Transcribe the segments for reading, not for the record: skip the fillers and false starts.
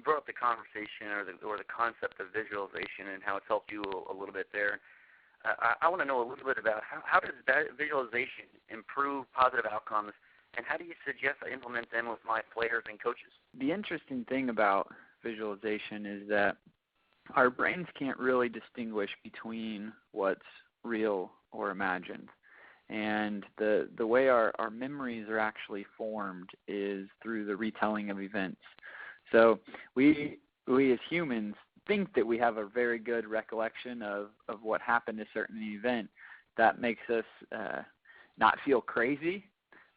brought up the conversation or the concept of visualization and how it's helped you a little bit there. I want to know a little bit about how does that visualization improve positive outcomes, and how do you suggest I implement them with my players and coaches? The interesting thing about visualization is that our brains can't really distinguish between what's real or imagined. And the way our memories are actually formed is through the retelling of events. So we as humans think that we have a very good recollection of what happened at a certain event. That makes us not feel crazy,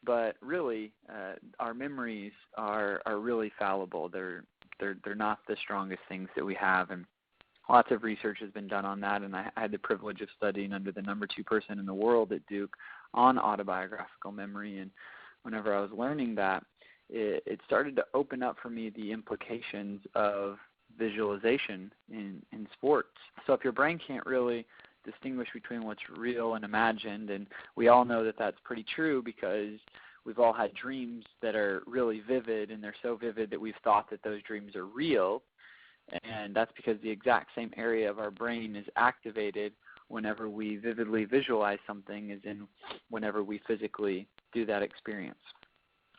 but really our memories are really fallible. They're not the strongest things that we have, and lots of research has been done on that, and I had the privilege of studying under the number 2 person in the world at Duke on autobiographical memory, and whenever I was learning that, it started to open up for me the implications of visualization in sports. So if your brain can't really distinguish between what's real and imagined, and we all know that that's pretty true because we've all had dreams that are really vivid, and they're so vivid that we've thought that those dreams are real, and that's because the exact same area of our brain is activated whenever we vividly visualize something, as in whenever we physically do that experience.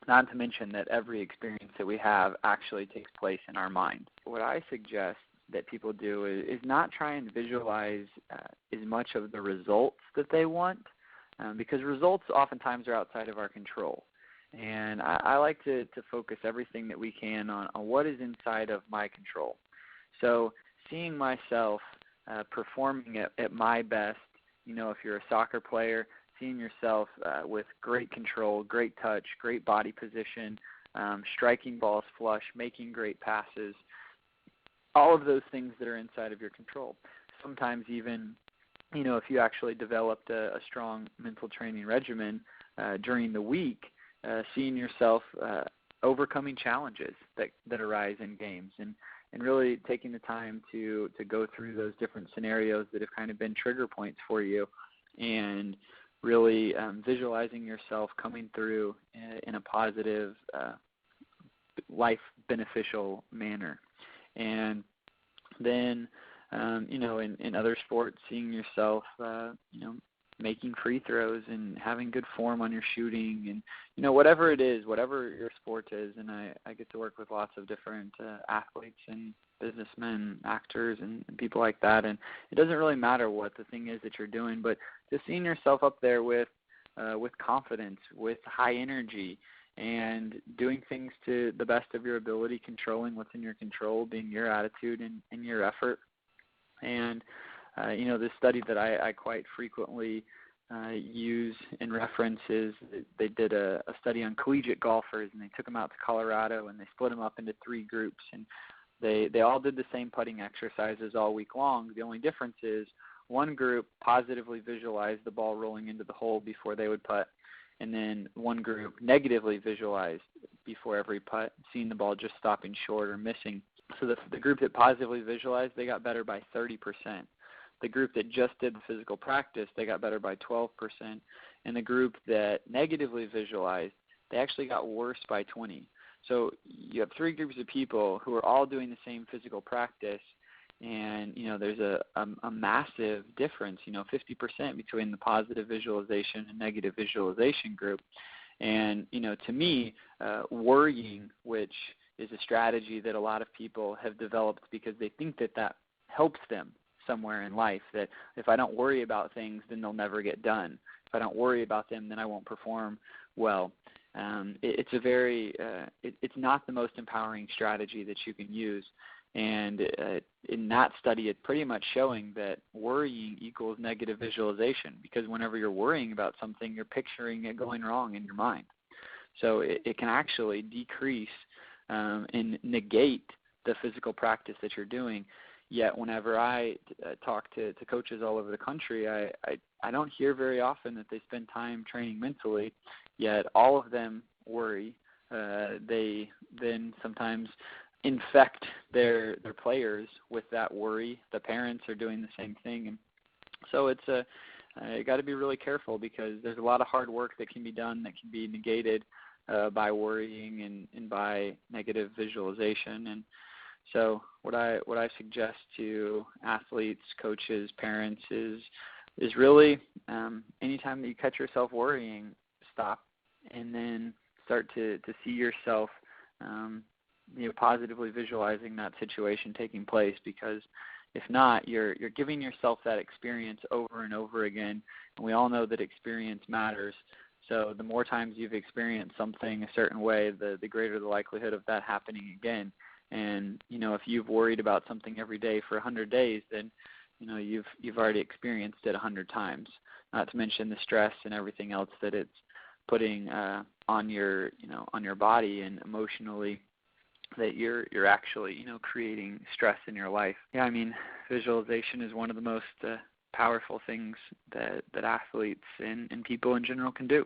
Not to mention that every experience that we have actually takes place in our mind. What I suggest that people do is not try and visualize as much of the results that they want, because results oftentimes are outside of our control. And I like to focus everything that we can on what is inside of my control. So seeing myself performing at my best, if you're a soccer player, seeing yourself with great control, great touch, great body position, striking balls flush, making great passes, all of those things that are inside of your control. Sometimes even, if you actually developed a strong mental training regimen during the week, seeing yourself overcoming challenges that arise in games, and really taking the time to go through those different scenarios that have kind of been trigger points for you, and really visualizing yourself coming through in a positive, life beneficial manner. And then, in other sports, seeing yourself, making free throws and having good form on your shooting, and, whatever it is, whatever your sport is. And I get to work with lots of different athletes and businessmen, actors, and people like that. And it doesn't really matter what the thing is that you're doing, but just seeing yourself up there with confidence, with high energy, and doing things to the best of your ability, controlling what's in your control, being your attitude and your effort. And, this study that I quite frequently use and reference is they did a study on collegiate golfers, and they took them out to Colorado, and they split them up into 3 groups. And they all did the same putting exercises all week long. The only difference is one group positively visualized the ball rolling into the hole before they would putt, and then one group negatively visualized before every putt, seeing the ball just stopping short or missing. So the group that positively visualized, they got better by 30%. The group that just did the physical practice, they got better by 12%. And the group that negatively visualized, they actually got worse by 20%. So you have 3 groups of people who are all doing the same physical practice, and, there's a massive difference, 50% between the positive visualization and negative visualization group. And, to me, worrying, which is a strategy that a lot of people have developed because they think that helps them somewhere in life, that if I don't worry about things, then they'll never get done. If I don't worry about them, then I won't perform well. It's not the most empowering strategy that you can use. And in that study, it's pretty much showing that worrying equals negative visualization, because whenever you're worrying about something, you're picturing it going wrong in your mind. So it can actually decrease and negate the physical practice that you're doing. Yet whenever I talk to coaches all over the country, I don't hear very often that they spend time training mentally, yet all of them worry. They then sometimes infect their players with that worry. The parents are doing the same thing. And so you got to be really careful, because there's a lot of hard work that can be done that can be negated by worrying and by negative visualization. And So what I suggest to athletes, coaches, parents is really anytime that you catch yourself worrying, stop and then start to see yourself positively visualizing that situation taking place, because if not, you're giving yourself that experience over and over again, and we all know that experience matters. So the more times you've experienced something a certain way, the greater the likelihood of that happening again. And if you've worried about something every day for 100 days, then you've already experienced it 100 times. Not to mention the stress and everything else that it's putting on your body and emotionally, that you're actually creating stress in your life. Yeah, I mean, visualization is one of the most powerful things that athletes and people in general can do.